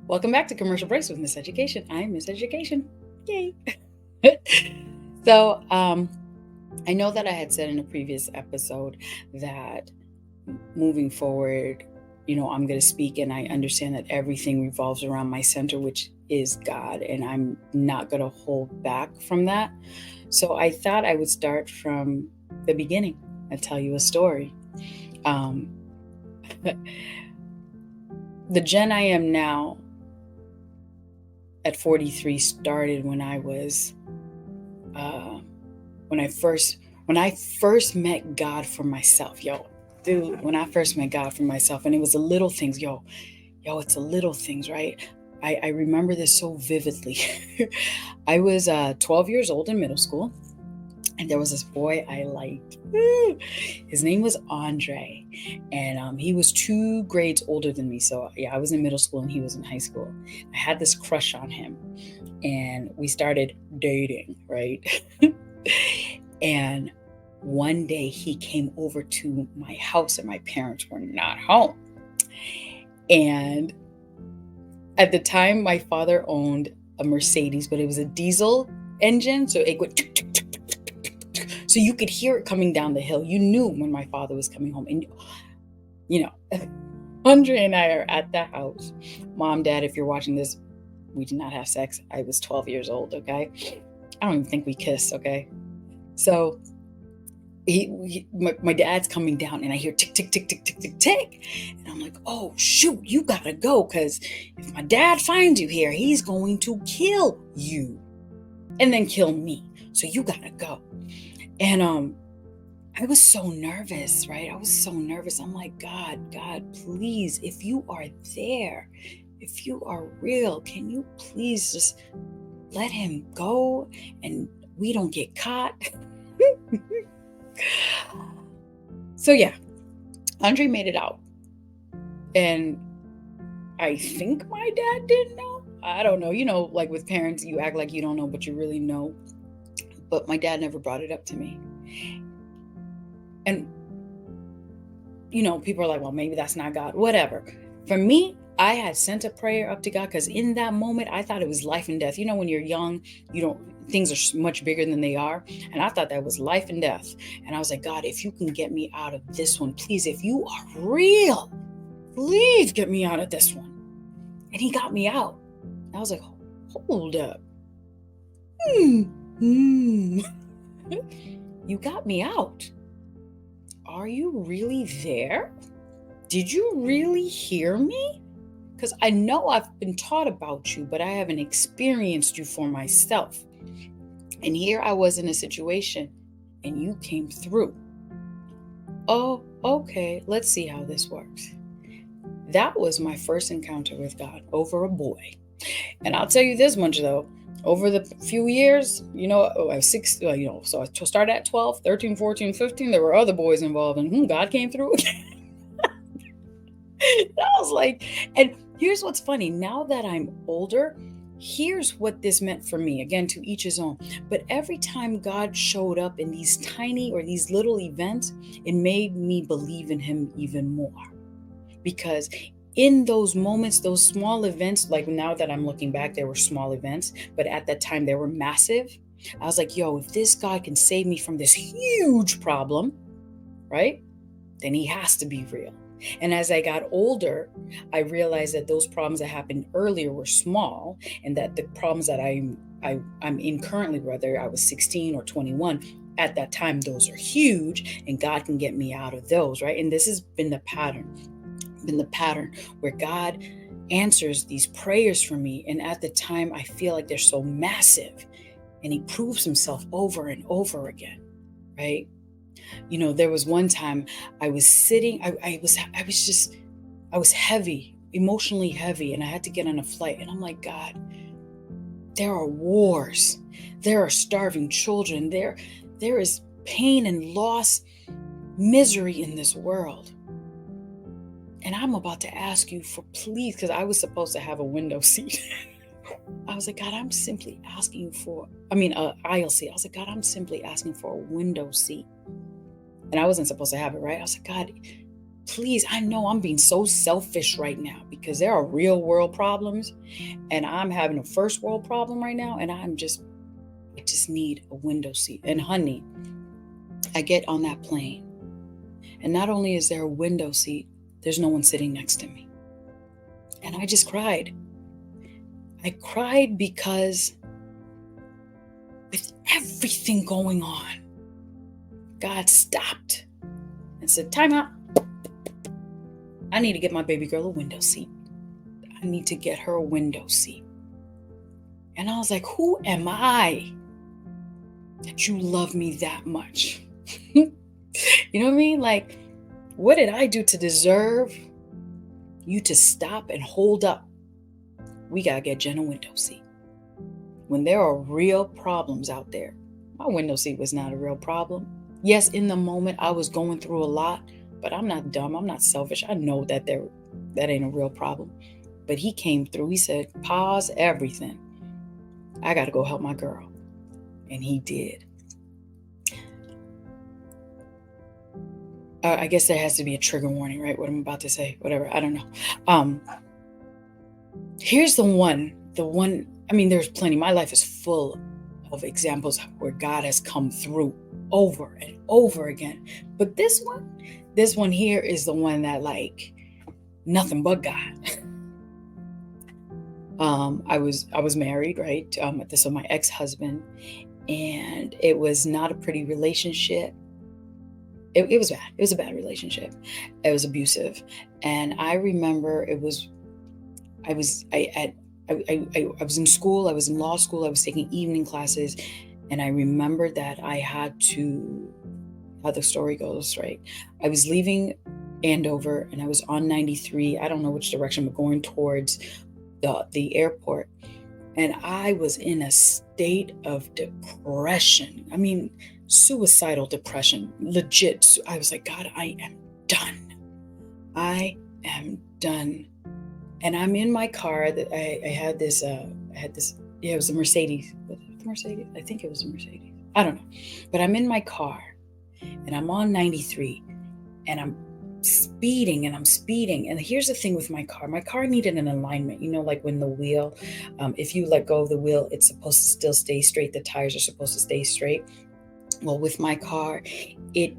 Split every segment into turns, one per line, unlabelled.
Welcome back to Commercial Breaks with Miss Education. I'm Miss Education. Yay. So, I know that I had said in a previous episode that moving forward, I'm going to speak and I understand that everything revolves around my center, which is God, and I'm not going to hold back from that. So I thought I would start from the beginning and tell you a story. The Jen I am now at 43 started when I was when I first met God for myself, dude. When I first met God for myself, and it was the little things, it's the little things, right? I remember this so vividly. I was 12 years old in middle school, and there was this boy I liked. His name was Andre, and he was 2 grades older than me. So yeah, I was in middle school and he was in high school. I had this crush on him, and we started dating, right? And one day he came over to my house and my parents were not home. And at the time, my father owned a Mercedes, but it was a diesel engine. So it would, so you could hear it coming down the hill. You knew when my father was coming home. And, Andre and I are at the house. Mom, Dad, if you're watching this, we did not have sex. I was 12 years old, okay? I don't even think we kissed, okay? So my dad's coming down and I hear tick, tick, tick, tick, tick, tick, tick. And I'm like, oh, shoot, you gotta go, because if my dad finds you here, he's going to kill you and then kill me. So you gotta go. And I was so nervous, right? I was so nervous. I'm like, God, please, if you are there, if you are real, can you please just let him go and we don't get caught? So yeah, Andre made it out. And I think my dad didn't know. I don't know. Like with parents, you act like you don't know, but you really know. But my dad never brought it up to me. And, people are like, well, maybe that's not God. Whatever. For me, I had sent a prayer up to God because in that moment, I thought it was life and death. When you're young, things are much bigger than they are. And I thought that was life and death. And I was like, God, if you can get me out of this one, please, if you are real, please get me out of this one. And he got me out. I was like, hold up. You got me out. Are you really there? Did you really hear me? Because I know I've been taught about you, but I haven't experienced you for myself. And here I was in a situation and you came through. Oh, okay, let's see how this works. That was my first encounter with God over a boy. And I'll tell you this much though, over the few years, I was 6, so I started at 12, 13, 14, 15, there were other boys involved and God came through. I was like, and here's what's funny. Now that I'm older, here's what this meant for me. Again, to each his own. But every time God showed up in these tiny or these little events, it made me believe in him even more. Because in those moments, those small events, like now that I'm looking back, there were small events, but at that time they were massive. I was like, if this God can save me from this huge problem, right? Then he has to be real. And as I got older, I realized that those problems that happened earlier were small, and that the problems that I'm in currently, whether I was 16 or 21, at that time, those are huge, and God can get me out of those, right? And this has been the pattern where God answers these prayers for me. And at the time, I feel like they're so massive, and he proves himself over and over again, right? There was one time I was sitting, I was heavy, emotionally heavy, and I had to get on a flight. And I'm like, God, there are wars. There are starving children. There is pain and loss, misery in this world. And I'm about to ask you for please, because I was supposed to have a window seat. I was like, God, I'm simply asking you for, aisle seat. I was like, God, I'm simply asking for a window seat. And I wasn't supposed to have it, right? I was like, God, please, I know I'm being so selfish right now because there are real world problems and I'm having a first world problem right now. And I just need a window seat. And honey, I get on that plane. And not only is there a window seat, there's no one sitting next to me. And I just cried. I cried because with everything going on, God stopped and said, time out. I need to get my baby girl a window seat. I need to get her a window seat. And I was like, who am I that you love me that much? You know what I mean? Like, what did I do to deserve you to stop and hold up? We got to get Jen a window seat. When there are real problems out there, my window seat was not a real problem. Yes, in the moment I was going through a lot, but I'm not dumb. I'm not selfish. I know that ain't a real problem. But he came through. He said, pause everything. I got to go help my girl. And he did. I guess there has to be a trigger warning, right? What I'm about to say, whatever. I don't know. Here's the one, I mean, there's plenty. My life is full of examples where God has come through over and over again. But this one here is the one that, like, nothing but God. I was married, right? This was my ex-husband, and it was not a pretty relationship. It was bad. It was a bad relationship. It was abusive. And I remember I was in school. I was in law school. I was taking evening classes. And I remember that I had to, how the story goes, right? I was leaving Andover and I was on 93. I don't know which direction, but going towards the airport. And I was in a state of depression. I mean, suicidal depression, legit. I was like, God, I am done. I am done. And I'm in my car. That I had this. Yeah, it was a Mercedes. Was it the Mercedes? I think it was a Mercedes. I don't know. But I'm in my car, and I'm on 93, and I'm speeding. And here's the thing with my car. My car needed an alignment. You know, like when the wheel, if you let go of the wheel, it's supposed to still stay straight. The tires are supposed to stay straight. Well, with my car, it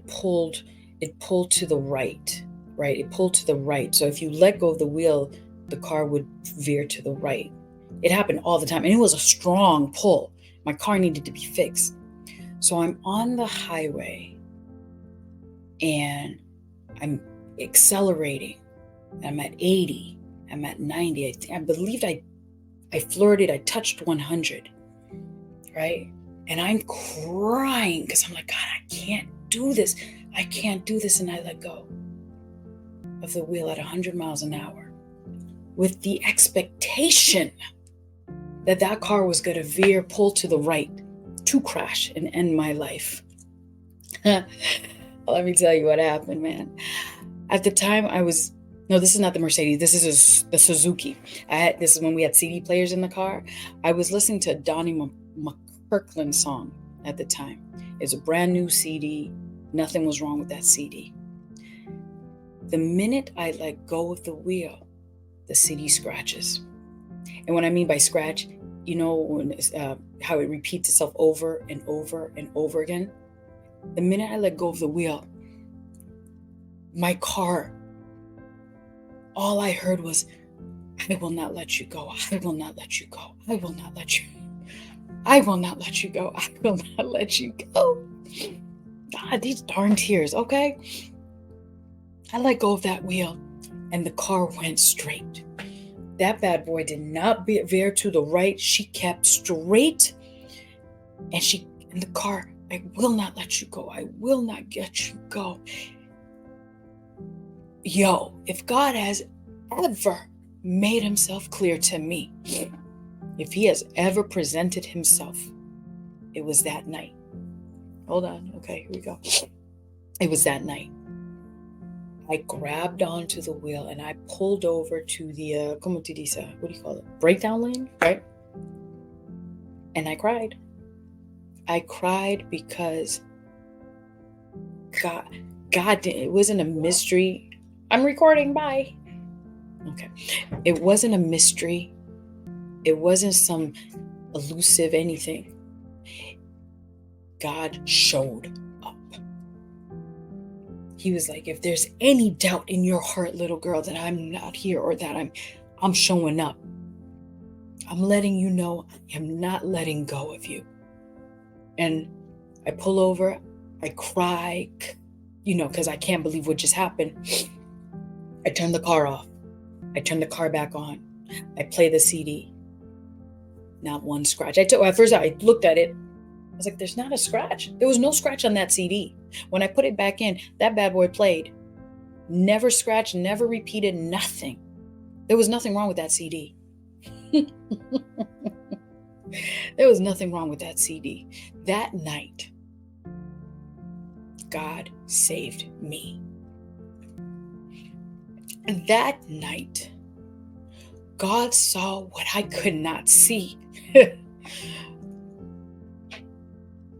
pulled to the right. Right? It pulled to the right. So if you let go of the wheel, the car would veer to the right. It happened all the time. And it was a strong pull. My car needed to be fixed. So I'm on the highway and I'm accelerating. I'm at 80. I'm at 90. I believed I flirted. I touched 100. Right? And I'm crying because I'm like, God, I can't do this. I can't do this. And I let go of the wheel at 100 miles an hour with the expectation that car was going to pull to the right to crash and end my life. Let me tell you what happened, man. At the time no, this is not the Mercedes. This is the Suzuki. This is when we had CD players in the car. I was listening to a Donnie McKirkland song at the time. It was a brand new CD. Nothing was wrong with that CD. The minute I let go of the wheel, the CD scratches. And what I mean by scratch, you know, when how it repeats itself over and over and over again. The minute I let go of the wheel, my car, all I heard was, I will not let you go. I will not let you go. I will not let you. I will not let you go. I will not let you go. God, these darn tears, okay? I let go of that wheel and the car went straight. That bad boy did not veer to the right. She kept straight. And the car, I will not let you go. I will not get you go. Yo, if God has ever made himself clear to me, if he has ever presented himself, it was that night. Hold on. Okay, here we go. It was that night. I grabbed onto the wheel and I pulled over to the, what do you call it? Breakdown lane, right? And I cried. I cried because it wasn't a mystery. I'm recording, bye. Okay. It wasn't a mystery. It wasn't some elusive anything. God showed up. He was like, if there's any doubt in your heart, little girl, that I'm not here or that I'm showing up, I'm letting you know I am not letting go of you. And I pull over, I cry, because I can't believe what just happened. I turn the car off. I turn the car back on. I play the CD. Not one scratch. At first I looked at it. I was like, there's not a scratch. There was no scratch on that CD. When I put it back in, that bad boy played. Never scratched, never repeated, nothing. There was nothing wrong with that CD. There was nothing wrong with that CD. That night, God saved me. And that night, God saw what I could not see.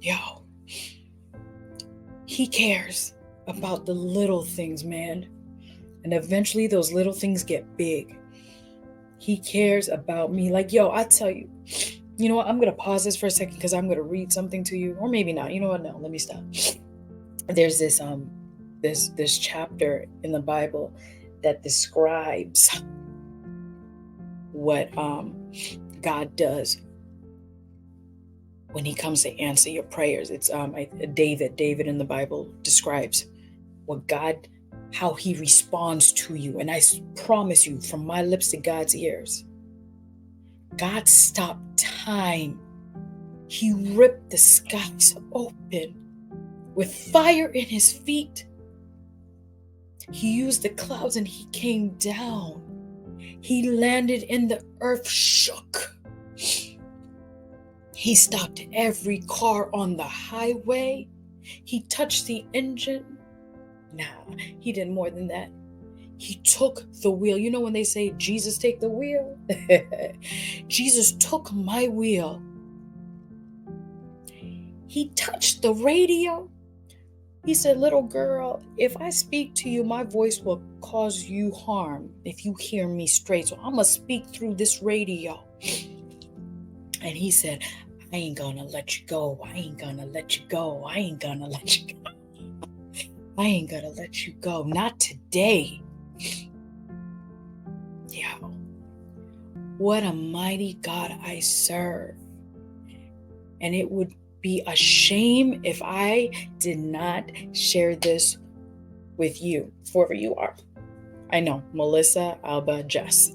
Yo, He cares about the little things, man. And eventually those little things get big. He cares about me. Like, yo, I tell you, you know what? I'm going to pause this for a second because I'm going to read something to you. Or maybe not. You know what? No, let me stop. There's this chapter in the Bible that describes what God does when He comes to answer your prayers. It's David in the Bible describes how He responds to you. And I promise you, from my lips to God's ears, God stopped time. He ripped the skies open with fire in His feet. He used the clouds and He came down. He landed and the earth shook. He stopped every car on the highway. He touched the engine. Nah, He did more than that. He took the wheel. You know when they say, Jesus, take the wheel? Jesus took my wheel. He touched the radio. He said, little girl, if I speak to you, my voice will cause you harm if you hear me straight. So I'm going to speak through this radio. And He said, I ain't going to let you go. I ain't going to let you go. I ain't going to let you go. I ain't going to let you go. Not today. Yeah. What a mighty God I serve. And it would be a shame if I did not share this with you, whoever you are. I know, Melissa, Alba, Jess.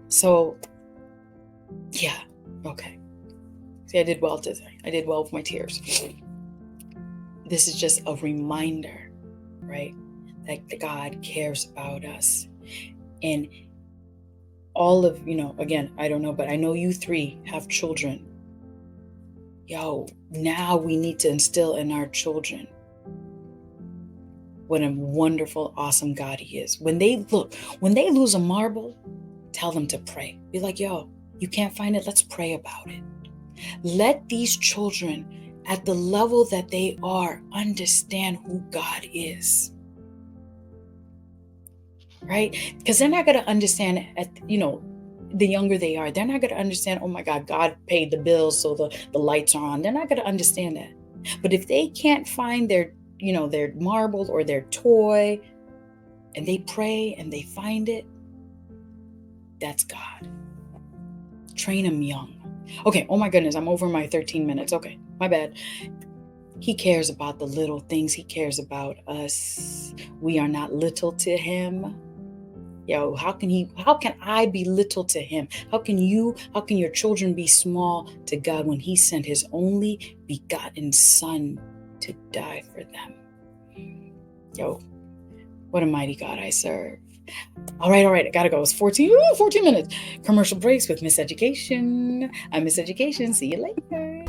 So, yeah, okay. See, I did well today. I did well with my tears. This is just a reminder, right, that God cares about us. And all of, again, I don't know, but I know you three have children. Yo, now we need to instill in our children what a wonderful, awesome God He is. When they lose a marble, tell them to pray. Be like, yo, you can't find it? Let's pray about it. Let these children, at the level that they are, understand who God is. Right? Because they're not going to understand the younger they are, they're not going to understand, oh my God, God paid the bills so the lights are on. They're not going to understand that. But if they can't find their marble or their toy, and they pray and they find it, that's God. Train them young. Okay, oh my goodness, I'm over my 13 minutes. Okay, my bad. He cares about the little things. He cares about us. We are not little to Him. Yo, how can I be little to Him? How can your children be small to God when He sent His only begotten Son to die for them? Yo, what a mighty God I serve. All right, I gotta go. It's 14 minutes. Commercial breaks with Miss Education. I'm Miss Education. See you later.